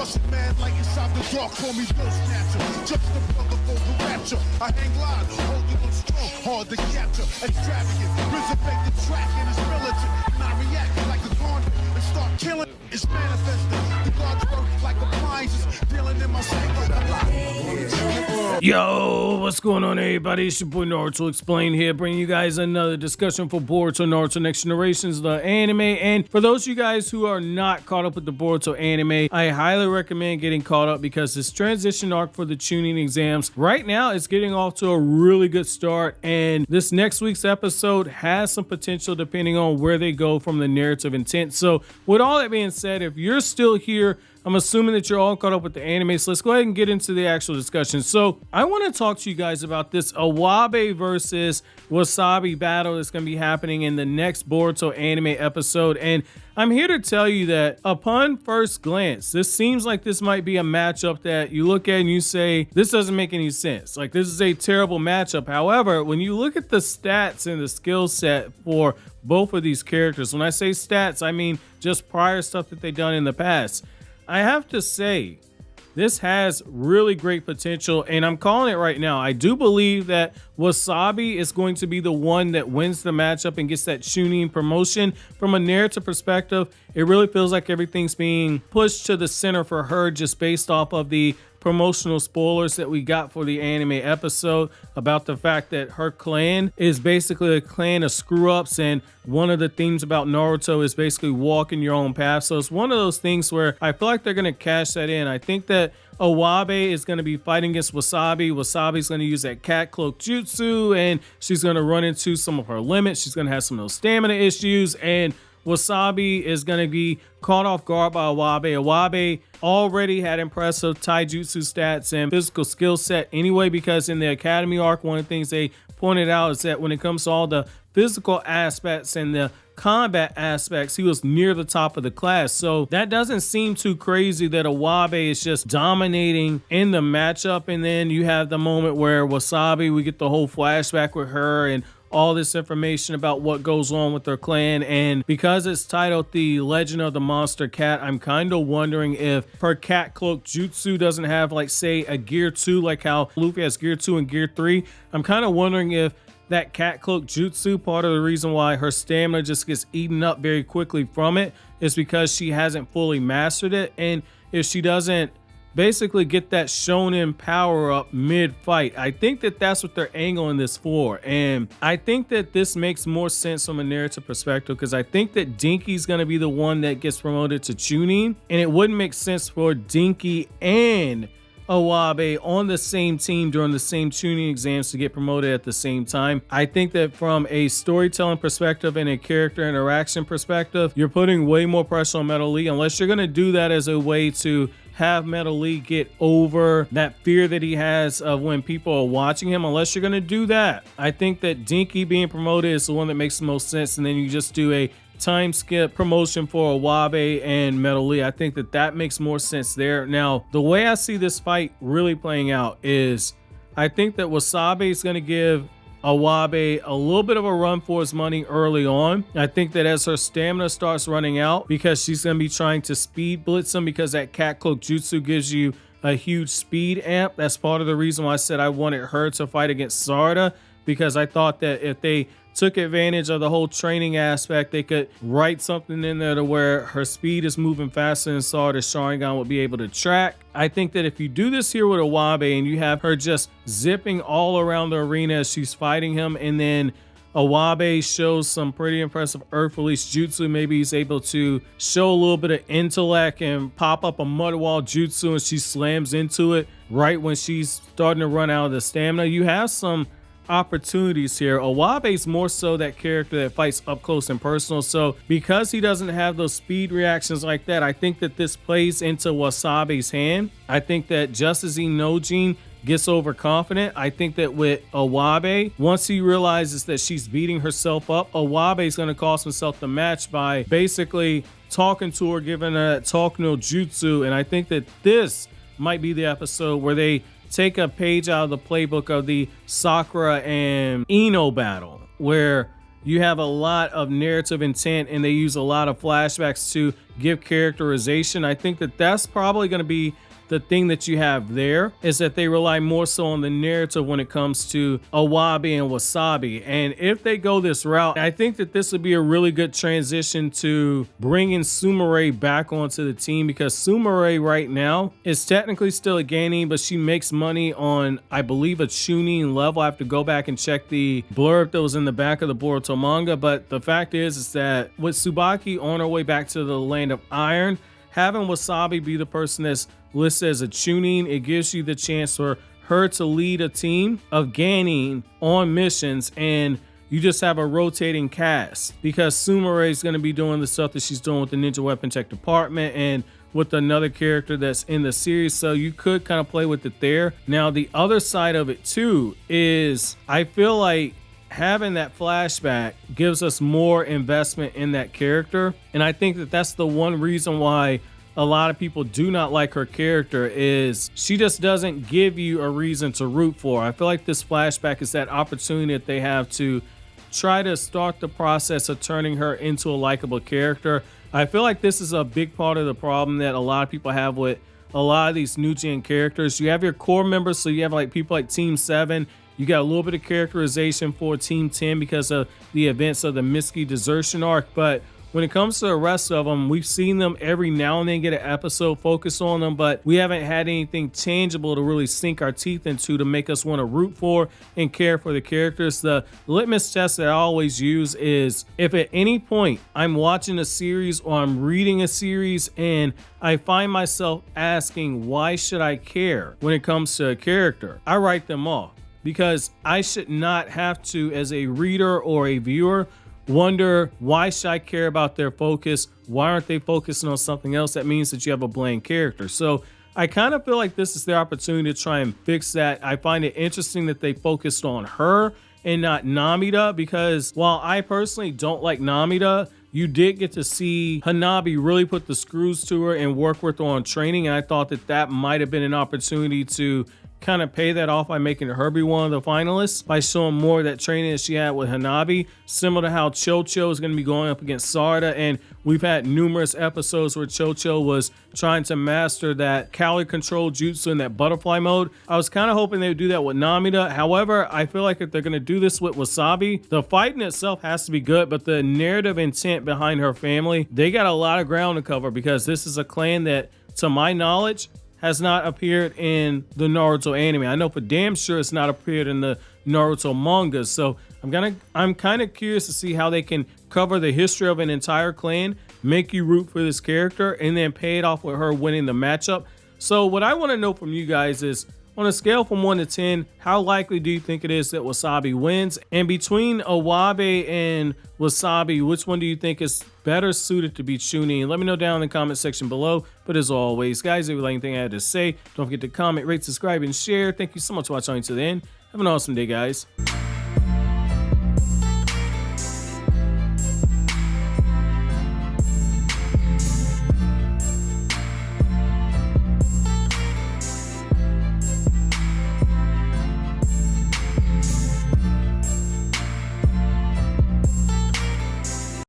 Russian man like inside the dark, call me Bill Snatcher. Just the brother for the rapture. I hang live, holding on strong, hard to capture. Extravagant, resurrect the track and it's militant. And I react like a garden and start killing. It's manifesting. The God's work like appliances, dealing in my sight like a lot. Yo, what's going on, everybody? It's your boy Naruto Explain here, bringing you guys another discussion for Boruto Naruto Next Generations, the anime. And for those of you guys who are not caught up with the Boruto anime, I highly recommend getting caught up because this transition arc for the Chunin exams right now is getting off to a really good start. And this next week's episode has some potential depending on where they go from the narrative intent. So with all that being said, if you're still here, I'm assuming that you're all caught up with the anime, so let's go ahead and get into the actual discussion. So I want to talk to you guys about this Iwabe versus Wasabi battle that's going to be happening in the next Boruto anime episode. And I'm here to tell you that upon first glance, this seems like this might be a matchup that you look at and you say, this doesn't make any sense. Like, this is a terrible matchup. However, when you look at the stats and the skill set for both of these characters, when I say stats, I mean just prior stuff that they've done in the past. I have to say, this has really great potential, and I'm calling it right now. I do believe that Wasabi is going to be the one that wins the matchup and gets that Chunin promotion. From a narrative perspective, it really feels like everything's being pushed to the center for her just based off of the promotional spoilers that we got for the anime episode about the fact that her clan is basically a clan of screw-ups, and one of the themes about Naruto is basically walking your own path. So it's one of those things where I feel like they're going to cash that in. I think that Iwabe is going to be fighting against Wasabi. Wasabi's going to use that cat cloak jutsu, and she's going to run into some of her limits. She's going to have some of those stamina issues, and Wasabi is going to be caught off guard by Iwabe. Iwabe already had impressive taijutsu stats and physical skill set anyway, because in the academy arc, one of the things they pointed out is that when it comes to all the physical aspects and the combat aspects, he was near the top of the class. So that doesn't seem too crazy that Iwabe is just dominating in the matchup. And then you have the moment where Wasabi, we get the whole flashback with her and all this information about what goes on with their clan. And because it's titled The Legend of the Monster Cat, I'm kind of wondering if her cat cloak jutsu doesn't have, like, say, a gear 2, like how Luffy has gear 2 and gear 3. I'm kind of wondering if that cat cloak jutsu, part of the reason why her stamina just gets eaten up very quickly from it, is because she hasn't fully mastered it. And if she doesn't basically get that shonen power up mid-fight, I think that that's what they're angling this for. And I think that this makes more sense from a narrative perspective, because I think that Dinky's going to be the one that gets promoted to Chunin, and it wouldn't make sense for Dinky and Iwabe on the same team during the same Chunin exams to get promoted at the same time. I think that from a storytelling perspective and a character interaction perspective, you're putting way more pressure on Metal Lee, unless you're going to do that as a way to have Metal Lee get over that fear that he has of when people are watching him. Unless you're going to do that, I think that Dinky being promoted is the one that makes the most sense, and then you just do a time skip promotion for Iwabe and Metal Lee. I think that that makes more sense there. Now, the way I see this fight really playing out is I think that Wasabi is going to give Iwabe a little bit of a run for his money early on. I think that as her stamina starts running out, because she's going to be trying to speed blitz him, because that cat cloak jutsu gives you a huge speed amp. That's part of the reason why I said I wanted her to fight against Sarada, because I thought that if they took advantage of the whole training aspect, they could write something in there to where her speed is moving faster than Sarada's Sharingan would be able to track. I think that if you do this here with Iwabe and you have her just zipping all around the arena as she's fighting him, and then Iwabe shows some pretty impressive Earth Release Jutsu, maybe he's able to show a little bit of intellect and pop up a mud wall jutsu and she slams into it right when she's starting to run out of the stamina. You have some opportunities here. Iwabe's more so that character that fights up close and personal, so because he doesn't have those speed reactions like that, I think that this plays into Wasabi's hand. I think that just as Inojin gets overconfident, I think that with Iwabe, once he realizes that she's beating herself up, Iwabe is going to cost himself the match by basically talking to her, giving her that talk no jutsu. And I think that this might be the episode where they take a page out of the playbook of the Sakura and Ino battle, where you have a lot of narrative intent and they use a lot of flashbacks to give characterization. I think that that's probably going to be the thing that you have there, is that they rely more so on the narrative when it comes to Iwabe and Wasabi. And if they go this route, I think that this would be a really good transition to bringing Sumire back onto the team, because Sumire right now is technically still a Genin, but she makes money on, I believe, a Chunin level. I have to go back and check the blurb that was in the back of the Boruto manga. But the fact is that with Tsubaki on her way back to the land of Iron, having Wasabi be the person that's listed as a Chunin, it gives you the chance for her to lead a team of Genin on missions, and you just have a rotating cast, because Sumire is going to be doing the stuff that she's doing with the Ninja Weapon Tech department and with another character that's in the series, so you could kind of play with it there. Now, the other side of it too is I feel like having that flashback gives us more investment in that character, and I think that that's the one reason why a lot of people do not like her character, is she just doesn't give you a reason to root for. I feel like this flashback is that opportunity that they have to try to start the process of turning her into a likable character. I feel like this is a big part of the problem that a lot of people have with a lot of these new gen characters. You have your core members, so you have like people like Team 7. You got a little bit of characterization for Team 10 because of the events of the Mitsuki desertion arc, but when it comes to the rest of them, we've seen them every now and then get an episode focused on them, but we haven't had anything tangible to really sink our teeth into to make us want to root for and care for the characters. The litmus test that I always use is if at any point I'm watching a series or I'm reading a series and I find myself asking, why should I care when it comes to a character, I write them off, because I should not have to, as a reader or a viewer, wonder, why should I care about their focus? Why aren't they focusing on something else? That means that you have a bland character. So I kind of feel like this is their opportunity to try and fix that. I find it interesting that they focused on her and not Namida, because while I personally don't like Namida, you did get to see Hanabi really put the screws to her and work with her on training, and I thought that that might have been an opportunity to kind of pay that off by making her be one of the finalists, by showing more of that training that she had with Hanabi, similar to how Chocho is going to be going up against Sarda. And we've had numerous episodes where Chocho was trying to master that calorie control jutsu in that butterfly mode. I was kind of hoping they would do that with Namida. However, I feel like if they're going to do this with Wasabi, the fight in itself has to be good, but the narrative intent behind her family, they got a lot of ground to cover, because this is a clan that, to my knowledge, has not appeared in the Naruto anime. I know for damn sure it's not appeared in the Naruto manga. So I'm kind of curious to see how they can cover the history of an entire clan, make you root for this character, and then pay it off with her winning the matchup. So what I want to know from you guys is, on a scale from 1 to 10, how likely do you think it is that Wasabi wins? And between Iwabe and Wasabi, which one do you think is better suited to be Chunin? Let me know down in the comment section below. But as always, guys, if you like anything I had to say, don't forget to comment, rate, subscribe, and share. Thank you so much for watching to the end. Have an awesome day, guys.